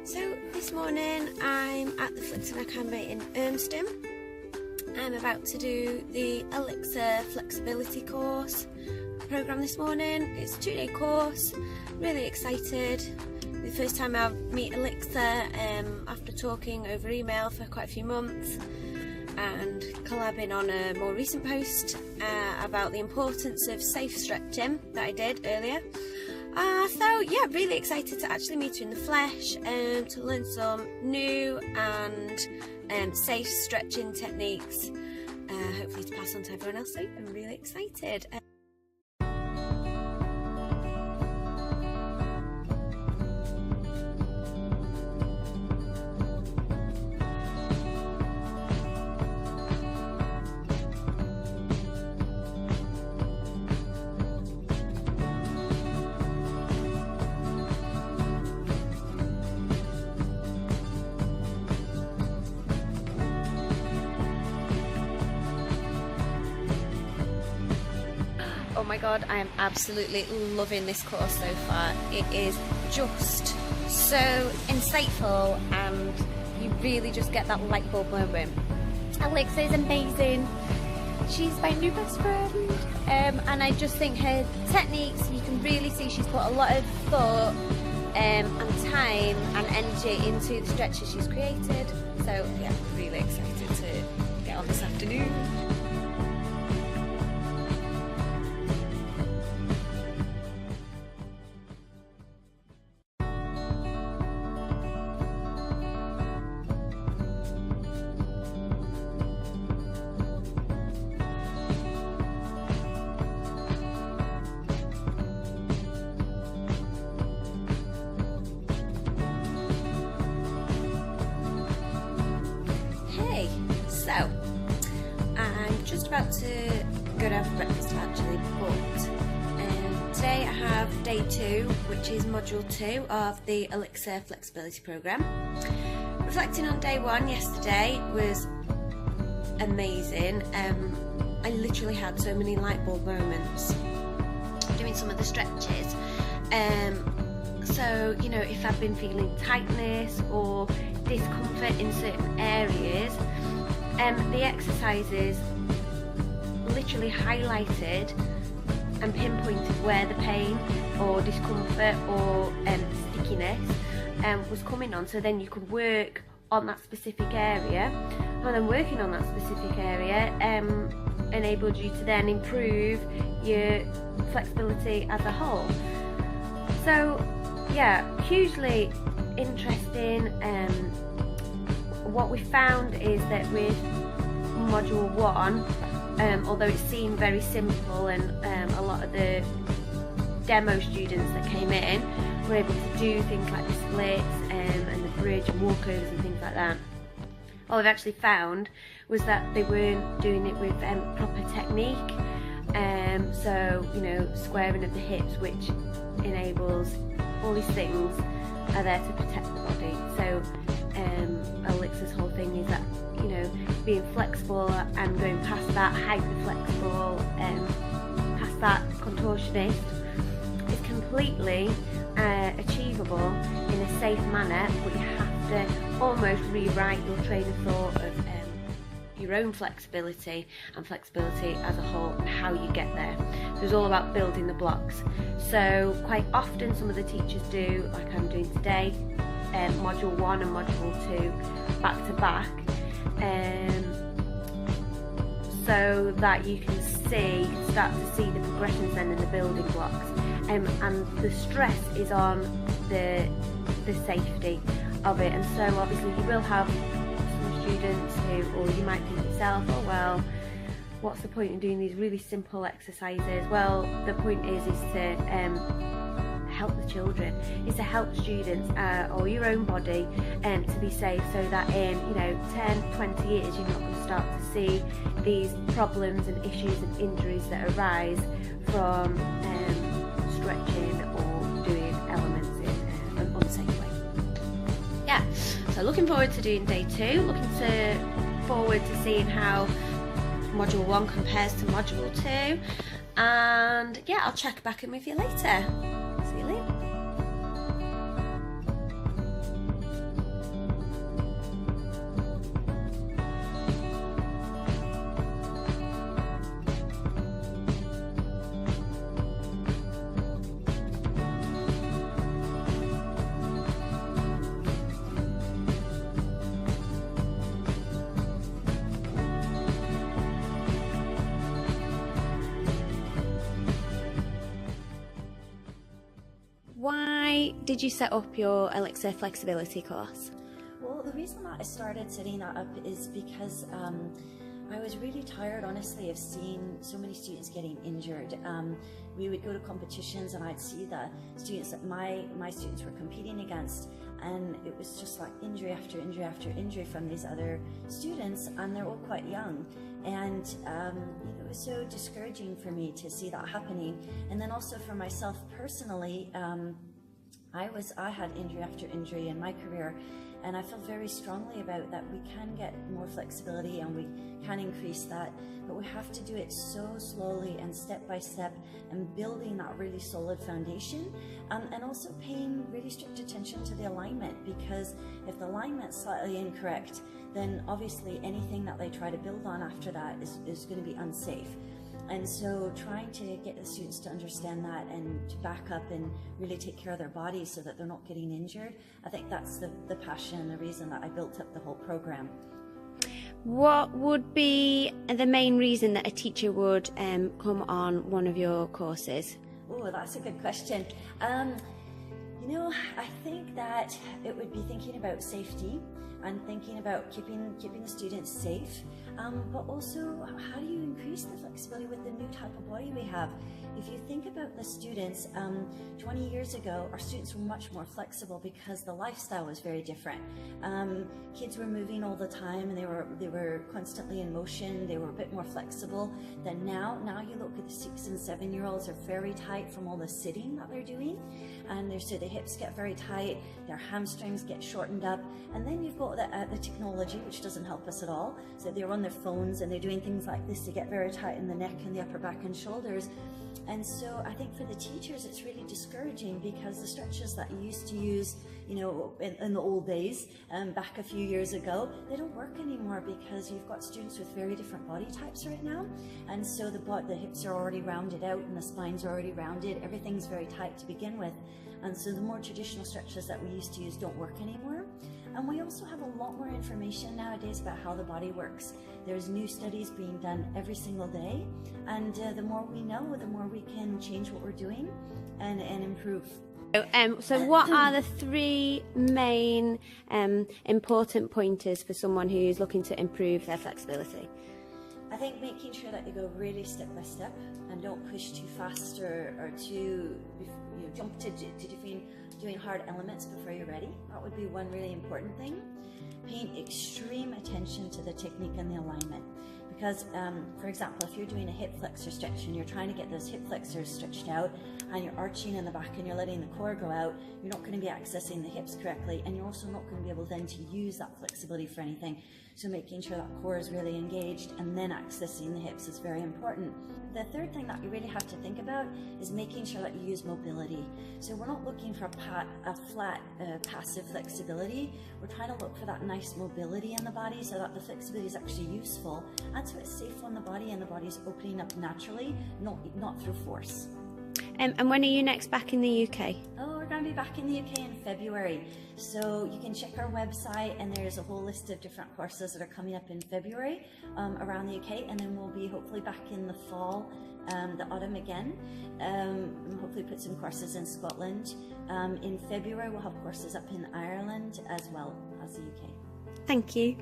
So this morning I'm at the Alixa Academy in Urmston. I'm about to do the Alixa Flexibility course programme this morning. It's a 2-day course, really excited. The first time I meet Alixa after talking over email for quite a few months and collabing on a more recent post about the importance of safe stretching that I did earlier. So yeah, really excited to actually meet her in the flesh and to learn some new and safe stretching techniques, hopefully to pass on to everyone else too. I'm really excited. Oh my god, I am absolutely loving this course so far. It is just so insightful and you really just get that light bulb moment. Alixa is amazing. She's my new best friend and I just think her techniques, you can really see she's put a lot of thought and time and energy into the stretches she's created. So yeah, really excited to get on this afternoon. So, I'm just about to go down for breakfast actually, but today I have day 2, which is module 2 of the Alixa Flexibility Programme. Reflecting on day 1 yesterday was amazing. I literally had so many light bulb moments doing some of the stretches. So, you know, if I've been feeling tightness or discomfort in certain areas, the exercises literally highlighted and pinpointed where the pain or discomfort or stickiness was coming on, so then you could work on that specific area, and then working on that specific area enabled you to then improve your flexibility as a whole. So yeah, hugely interesting. What we found is that with module 1, although it seemed very simple and a lot of the demo students that came in were able to do things like the splits and the bridge and walkovers and things like that, what I've actually found was that they weren't doing it with proper technique. So, you know, squaring of the hips, which enables all these things are there to protect the body. So Alixa's whole thing is that, you know, being flexible and going past that hyper-flexible, past that contortionist is completely achievable in a safe manner, but you have to almost rewrite your train of thought of your own flexibility and flexibility as a whole and how you get there. So it's all about building the blocks. So quite often some of the teachers do, like I'm doing today, module 1 and module 2 back to back, so that you can start to see the progressions then in the building blocks, and the stress is on the safety of it. And so obviously you will have some students who, or you might think yourself, oh well, what's the point in doing these really simple exercises? Well, the point is to help the children, is to help students or your own body to be safe, so that in, you know, 10, 20 years you're not going to start to see these problems and issues and injuries that arise from stretching or doing elements in an unsafe way. Yeah, so looking forward to doing day 2, forward to seeing how module 1 compares to module 2, and yeah, I'll check back in with you later. See you later. why did you set up your Alixa Flexibility course? Well, the reason that I started setting that up is because I was really tired, honestly, of seeing so many students getting injured. We would go to competitions and I'd see the students that my students were competing against, and it was just like injury after injury after injury from these other students, and they're all quite young. And it was so discouraging for me to see that happening. And then also for myself personally, I had injury after injury in my career, and I feel very strongly about that we can get more flexibility and we can increase that, but we have to do it so slowly and step by step, and building that really solid foundation, and also paying really strict attention to the alignment, because if the alignment's slightly incorrect, then obviously anything that they try to build on after that is going to be unsafe. And so trying to get the students to understand that and to back up and really take care of their bodies so that they're not getting injured, I think that's the passion and the reason that I built up the whole program. What would be the main reason that a teacher would come on one of your courses? Oh, that's a good question. I think that it would be thinking about safety and thinking about keeping the students safe, but also how do you increase the flexibility with the new type of body we have? If you think about the students, 20 years ago, our students were much more flexible because the lifestyle was very different. Kids were moving all the time, and they were constantly in motion. They were a bit more flexible than now. Now you look at the 6 and 7-year-olds are very tight from all the sitting that they're doing, and so the hips get very tight, their hamstrings get shortened up, and then you've got the technology, which doesn't help us at all. So they're on their phones and they're doing things like this to get very tight in the neck and the upper back and shoulders. And so I think for the teachers it's really discouraging, because the stretches that you used to use, in the old days, back a few years ago, they don't work anymore, because you've got students with very different body types right now. And so the hips are already rounded out and the spines are already rounded. Everything's very tight to begin with. And so the more traditional stretches that we used to use don't work anymore. And we also have a lot more information nowadays about how the body works. There's new studies being done every single day, and the more we know, the more we can change what we're doing and improve. So what are the 3 main important pointers for someone who's looking to improve their flexibility? I think making sure that you go really step by step and don't push too fast or too jump to doing hard elements before you're ready. That would be one really important thing. Paying extreme attention to the technique and the alignment. Because, for example, if you're doing a hip flexor stretch and you're trying to get those hip flexors stretched out, and you're arching in the back and you're letting the core go out, you're not going to be accessing the hips correctly, and you're also not going to be able then to use that flexibility for anything. So making sure that core is really engaged and then accessing the hips is very important. The third thing that you really have to think about is making sure that you use mobility. So we're not looking for a flat passive flexibility. We're trying to look for that nice mobility in the body so that the flexibility is actually useful, and so it's safe on the body and the body's opening up naturally, not through force. And when are you next back in the UK? Oh, we're going to be back in the UK in February. So you can check our website, and there's a whole list of different courses that are coming up in February around the UK, and then we'll be hopefully back in the fall, the autumn again. And hopefully put some courses in Scotland. In February we'll have courses up in Ireland as well as the UK. Thank you.